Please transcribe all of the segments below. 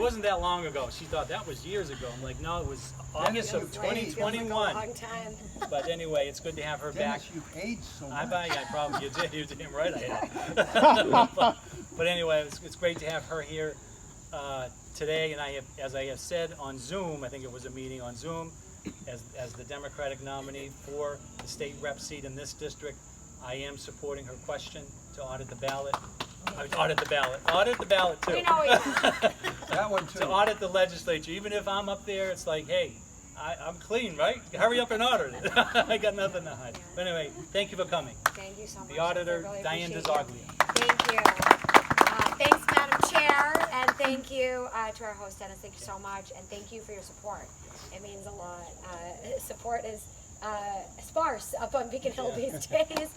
It wasn't that long ago. She thought that was years ago. I'm like, no, it was August of 2021. Long time. But anyway, it's good to have her back. Dennis, you've aged so much. I probably you did. You're damn right I have. But anyway, it's great to have her here today. And I have, as I have said on Zoom, I think it was a meeting on Zoom, as the Democratic nominee for the state rep seat in this district, I am supporting her question to audit the ballot. Audit the ballot. Audit the ballot too. We know it. That one too. To audit the legislature. Even if I'm up there, it's like, hey, I'm clean, right? Hurry up and audit it. I got nothing to hide. But anyway, thank you for coming. Thank you so much. The Auditor, I really Diana appreciate DiZoglio. it. Thank you. Thanks, Madam Chair, and thank you to our host, Dennis. Thank you so much, and thank you for your support. It means a lot. Support is sparse up on Beacon Hill these days.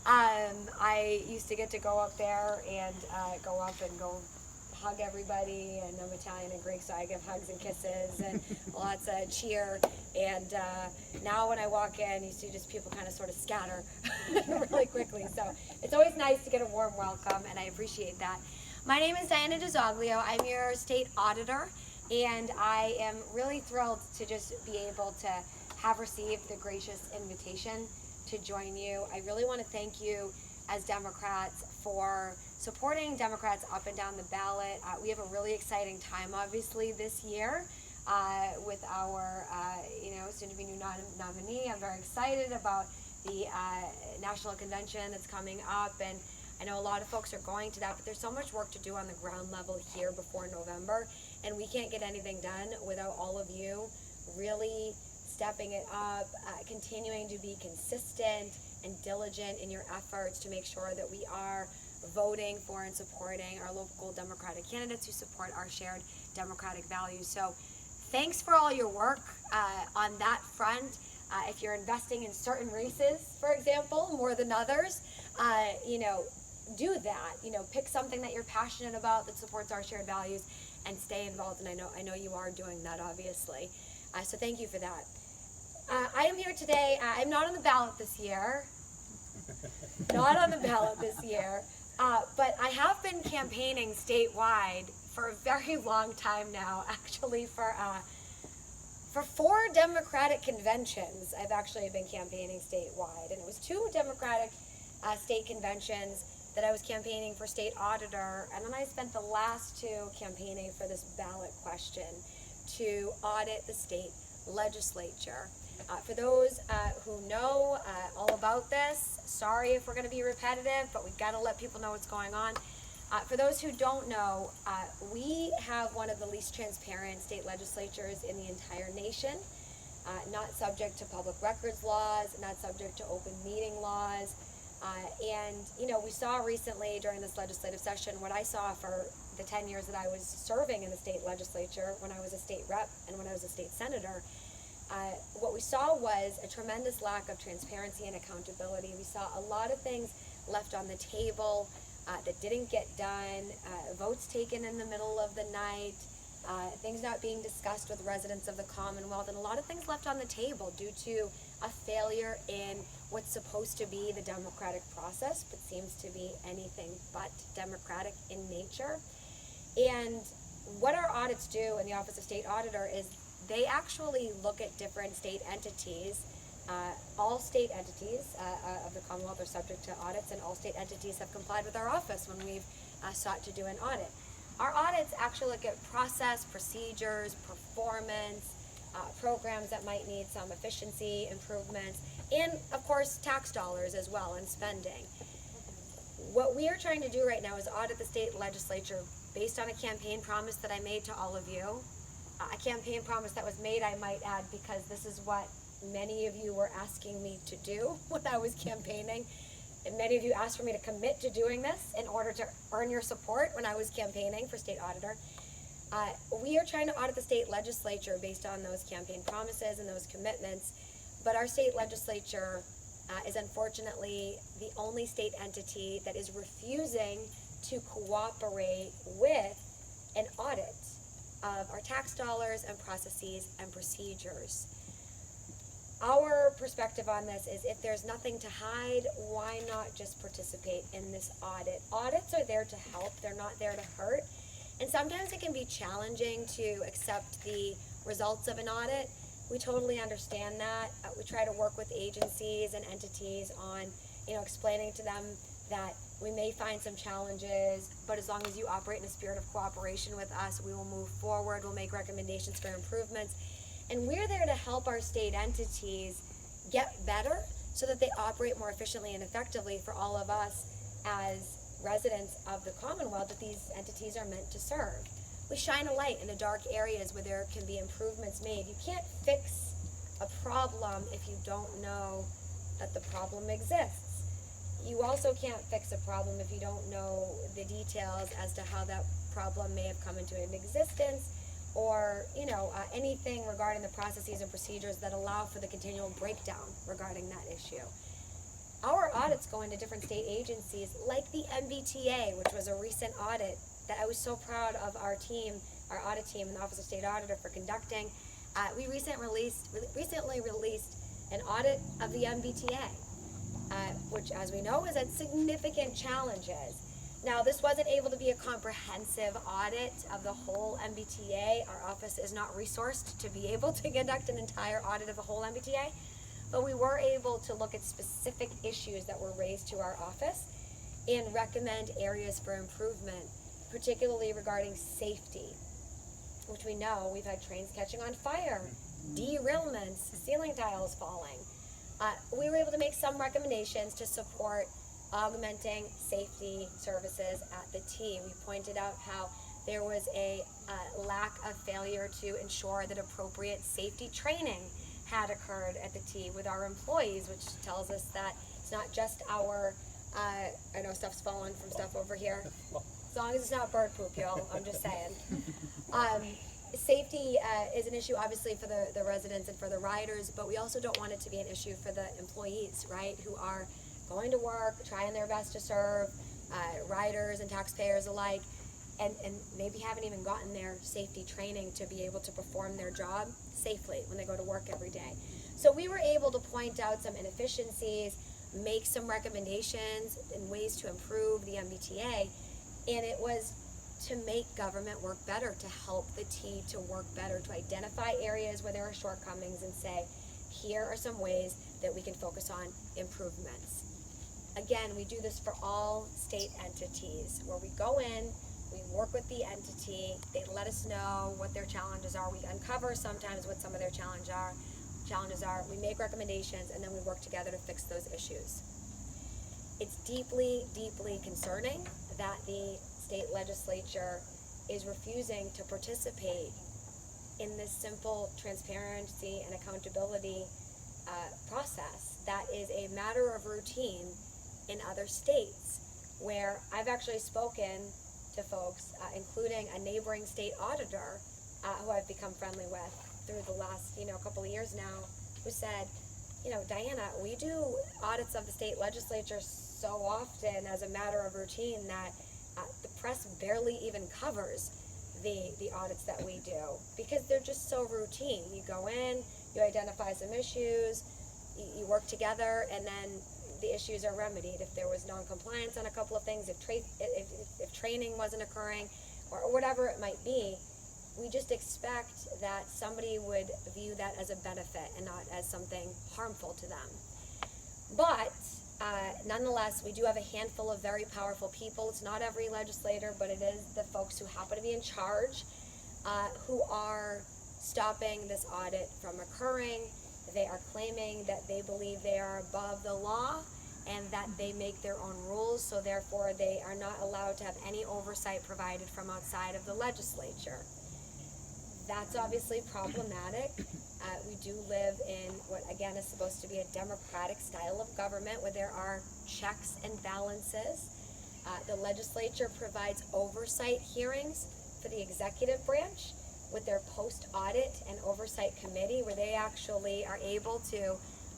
I used to get to go up there and go hug everybody, and I'm Italian and Greek, so I give hugs and kisses and lots of cheer. And now when I walk in, you see just people kind of sort of scatter really quickly. So it's always nice to get a warm welcome, and I appreciate that. My name is Diana DiZoglio. I'm your state auditor, and I am really thrilled to just be able to have received the gracious invitation to join you. I really want to thank you as Democrats for supporting Democrats up and down the ballot. We have a really exciting time, obviously, this year with our, soon-to-be new nominee. I'm very excited about the national convention that's coming up, and I know a lot of folks are going to that, but there's so much work to do on the ground level here before November, and we can't get anything done without all of you really stepping it up, continuing to be consistent and diligent in your efforts to make sure that we are voting for and supporting our local Democratic candidates who support our shared democratic values. So thanks for all your work on that front. If you're investing in certain races, for example, more than others, do that. Pick something that you're passionate about that supports our shared values and stay involved. And I know you are doing that, obviously. So thank you for that. I am here today. I'm not on the ballot this year. Not on the ballot this year. But I have been campaigning statewide for a very long time now, actually for 4 Democratic conventions. I've actually been campaigning statewide, and it was 2 Democratic state conventions that I was campaigning for state auditor, and then I spent the last 2 campaigning for this ballot question to audit the state legislature. For those who know all about this, sorry if we're going to be repetitive, but we've got to let people know what's going on. For those who don't know, we have one of the least transparent state legislatures in the entire nation, not subject to public records laws, not subject to open meeting laws. And we saw recently during this legislative session what I saw for the 10 years that I was serving in the state legislature, when I was a state rep and when I was a state senator. What we saw was a tremendous lack of transparency and accountability. We saw a lot of things left on the table that didn't get done, votes taken in the middle of the night, things not being discussed with residents of the Commonwealth, and a lot of things left on the table due to a failure in what's supposed to be the democratic process, but seems to be anything but democratic in nature. And what our audits do in the Office of State Auditor is they actually look at different state entities. All state entities of the Commonwealth are subject to audits, and all state entities have complied with our office when we've sought to do an audit. Our audits actually look at process, procedures, performance, programs that might need some efficiency improvements, and of course tax dollars as well and spending. What we are trying to do right now is audit the state legislature based on a campaign promise that I made to all of you. A campaign promise that was made, I might add, because this is what many of you were asking me to do when I was campaigning. And many of you asked for me to commit to doing this in order to earn your support when I was campaigning for state auditor. We are trying to audit the state legislature based on those campaign promises and those commitments, but our state legislature is unfortunately the only state entity that is refusing to cooperate with an audit of our tax dollars and processes and procedures. Our perspective on this is if there's nothing to hide, why not just participate in this audit? Audits are there to help, they're not there to hurt. And sometimes it can be challenging to accept the results of an audit. We totally understand that. We try to work with agencies and entities on, explaining to them that we may find some challenges, but as long as you operate in a spirit of cooperation with us, we will move forward, we'll make recommendations for improvements. And we're there to help our state entities get better so that they operate more efficiently and effectively for all of us as residents of the Commonwealth that these entities are meant to serve. We shine a light in the dark areas where there can be improvements made. You can't fix a problem if you don't know that the problem exists. You also can't fix a problem if you don't know the details as to how that problem may have come into existence, or anything regarding the processes and procedures that allow for the continual breakdown regarding that issue. Our audits go into different state agencies, like the MBTA, which was a recent audit that I was so proud of our team, our audit team, and the Office of State Auditor for conducting. We recently released an audit of the MBTA, which, as we know, has had significant challenges. Now, this wasn't able to be a comprehensive audit of the whole MBTA. Our office is not resourced to be able to conduct an entire audit of the whole MBTA, but we were able to look at specific issues that were raised to our office and recommend areas for improvement, particularly regarding safety, which we know we've had trains catching on fire, derailments, ceiling tiles falling. We were able to make some recommendations to support augmenting safety services at the T. We pointed out how there was a lack of failure to ensure that appropriate safety training had occurred at the T with our employees, which tells us that it's not just our, I know stuff's falling from stuff over here. As long as it's not bird poop, y'all, I'm just saying. Safety is an issue, obviously, for the residents and for the riders, but we also don't want it to be an issue for the employees, right, who are going to work, trying their best to serve riders and taxpayers alike, and maybe haven't even gotten their safety training to be able to perform their job safely when they go to work every day. So we were able to point out some inefficiencies, make some recommendations and ways to improve the MBTA, and it was to make government work better, to help the T to work better, to identify areas where there are shortcomings and say, here are some ways that we can focus on improvements. Again, we do this for all state entities, where we go in, we work with the entity, they let us know what their challenges are, we uncover sometimes what some of their challenges are, we make recommendations, and then we work together to fix those issues. It's deeply, deeply concerning that the state legislature is refusing to participate in this simple transparency and accountability process that is a matter of routine in other states, where I've actually spoken to folks, including a neighboring state auditor who I've become friendly with through the last couple of years now, who said, Diana, we do audits of the state legislature so often as a matter of routine that the press barely even covers the audits that we do, because they're just so routine. You go in, you identify some issues, you work together, and then the issues are remedied. If there was non-compliance on a couple of things, if training wasn't occurring, or whatever it might be, we just expect that somebody would view that as a benefit and not as something harmful to them. But nonetheless, we do have a handful of very powerful people. It's not every legislator, but it is the folks who happen to be in charge who are stopping this audit from occurring. They are claiming that they believe they are above the law and that they make their own rules, so therefore they are not allowed to have any oversight provided from outside of the legislature. That's obviously problematic. We do live in what, again, is supposed to be a democratic style of government where there are checks and balances. The legislature provides oversight hearings for the executive branch with their post-audit and oversight committee, where they actually are able to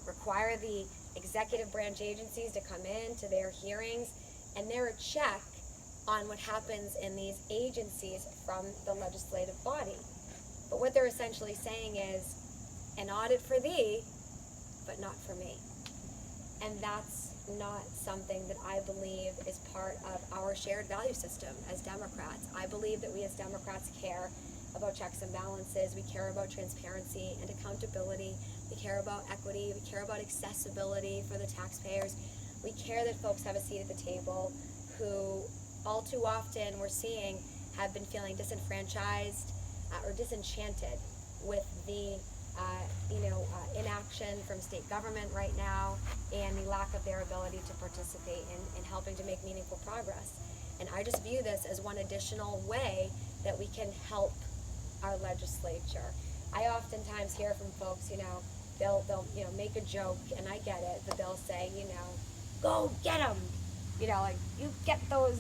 require the executive branch agencies to come in to their hearings, and they're a check on what happens in these agencies from the legislative body. But what they're essentially saying is, an audit for thee, but not for me. And that's not something that I believe is part of our shared value system as Democrats. I believe that we as Democrats care about checks and balances, we care about transparency and accountability, we care about equity, we care about accessibility for the taxpayers, we care that folks have a seat at the table who all too often we're seeing have been feeling disenfranchised or disenchanted with the inaction from state government right now and the lack of their ability to participate in helping to make meaningful progress. And I just view this as one additional way that we can help our legislature. I oftentimes hear from folks, they'll make a joke, and I get it, but they'll say, go get them. Like, you get those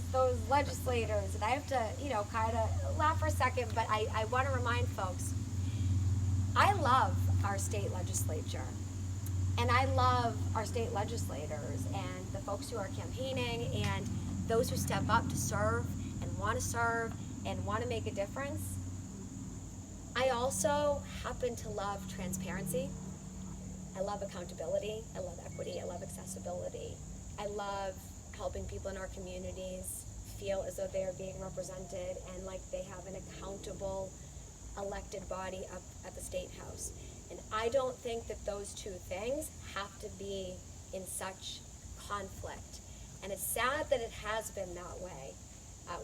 legislators. And I have to, kind of laugh for a second, but I want to remind folks, I love our state legislature, and I love our state legislators and the folks who are campaigning and those who step up to serve and want to make a difference. I also happen to love transparency. I love accountability. I love equity. I love accessibility. I love helping people in our communities feel as though they are being represented and like they have an accountable elected body up at the State House. And I don't think that those two things have to be in such conflict. And it's sad that it has been that way.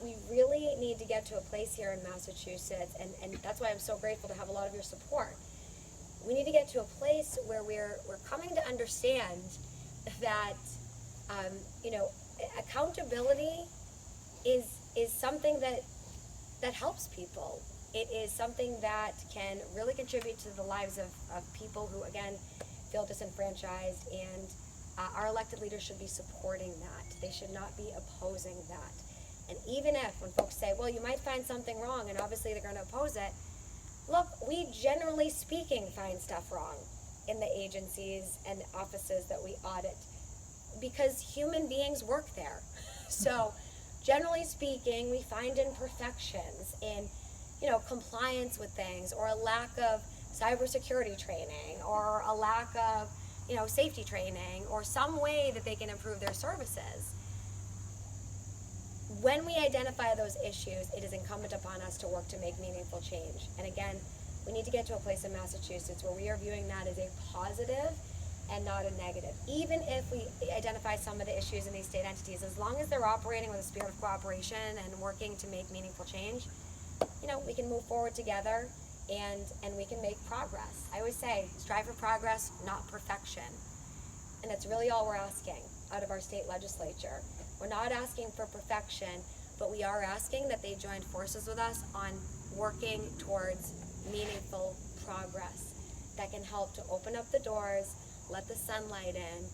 We really need to get to a place here in Massachusetts, and that's why I'm so grateful to have a lot of your support. We need to get to a place where we're coming to understand that accountability is something that helps people. It is something that can really contribute to the lives of people who, again, feel disenfranchised, and our elected leaders should be supporting that. They should not be opposing that. And even if, when folks say, well, you might find something wrong, and obviously they're going to oppose it, look, we generally speaking find stuff wrong in the agencies and offices that we audit because human beings work there. So generally speaking, we find imperfections in compliance with things, or a lack of cybersecurity training, or a lack of safety training, or some way that they can improve their services. When we identify those issues, it is incumbent upon us to work to make meaningful change. And again, we need to get to a place in Massachusetts where we are viewing that as a positive and not a negative. Even if we identify some of the issues in these state entities, as long as they're operating with a spirit of cooperation and working to make meaningful change, we can move forward together and we can make progress. I always say, strive for progress, not perfection. And that's really all we're asking out of our state legislature. We're not asking for perfection, but we are asking that they join forces with us on working towards meaningful progress that can help to open up the doors, let the sunlight in,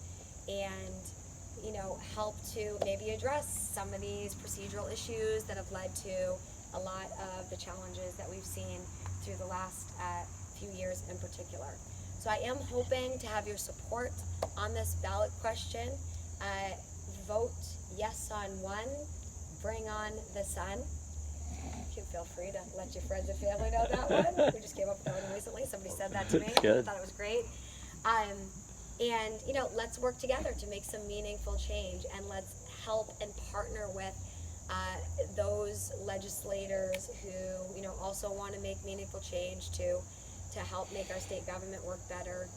and help to maybe address some of these procedural issues that have led to a lot of the challenges that we've seen through the last few years in particular. So I am hoping to have your support on this ballot question. Vote yes on one, bring on the sun. You can feel free to let your friends and family know that one. We just came up with that one recently. Somebody said that to me. I thought it was great. And let's work together to make some meaningful change, and let's help and partner with those legislators who also want to make meaningful change to help make our state government work better.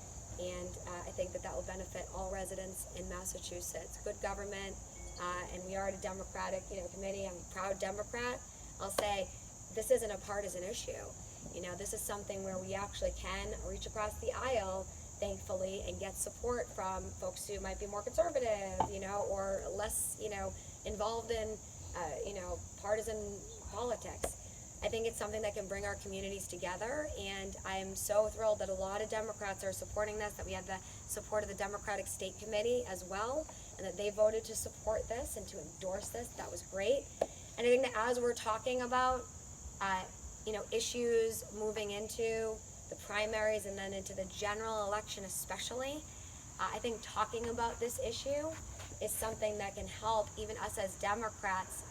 And I think that will benefit all residents in Massachusetts. Good government, and we are at a Democratic committee. I'm a proud Democrat. I'll say this isn't a partisan issue. This is something where we actually can reach across the aisle, thankfully, and get support from folks who might be more conservative, or less, involved in, partisan politics. I think it's something that can bring our communities together, and I'm so thrilled that a lot of Democrats are supporting this, that we had the support of the Democratic State Committee as well, and that they voted to support this and to endorse this. That was great. And I think that as we're talking about, issues moving into the primaries and then into the general election especially, I think talking about this issue is something that can help even us as Democrats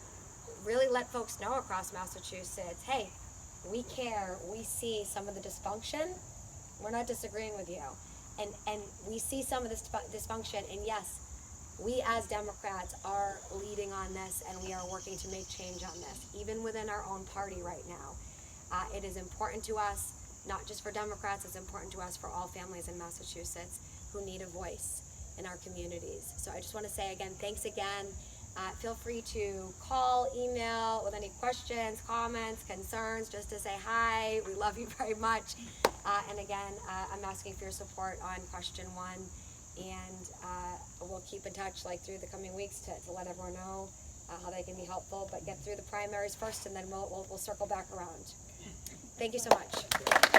really let folks know across Massachusetts, hey, we care, we see some of the dysfunction, we're not disagreeing with you. And we see some of this dysfunction, and yes, we as Democrats are leading on this, and we are working to make change on this, even within our own party right now. It is important to us, not just for Democrats, it's important to us for all families in Massachusetts who need a voice in our communities. So I just want to say again, thanks again. Feel free to call, email with any questions, comments, concerns, just to say hi. We love you very much. And again, I'm asking for your support on question 1. And we'll keep in touch like through the coming weeks to let everyone know how they can be helpful. But get through the primaries first, and then we'll circle back around. Thank you so much.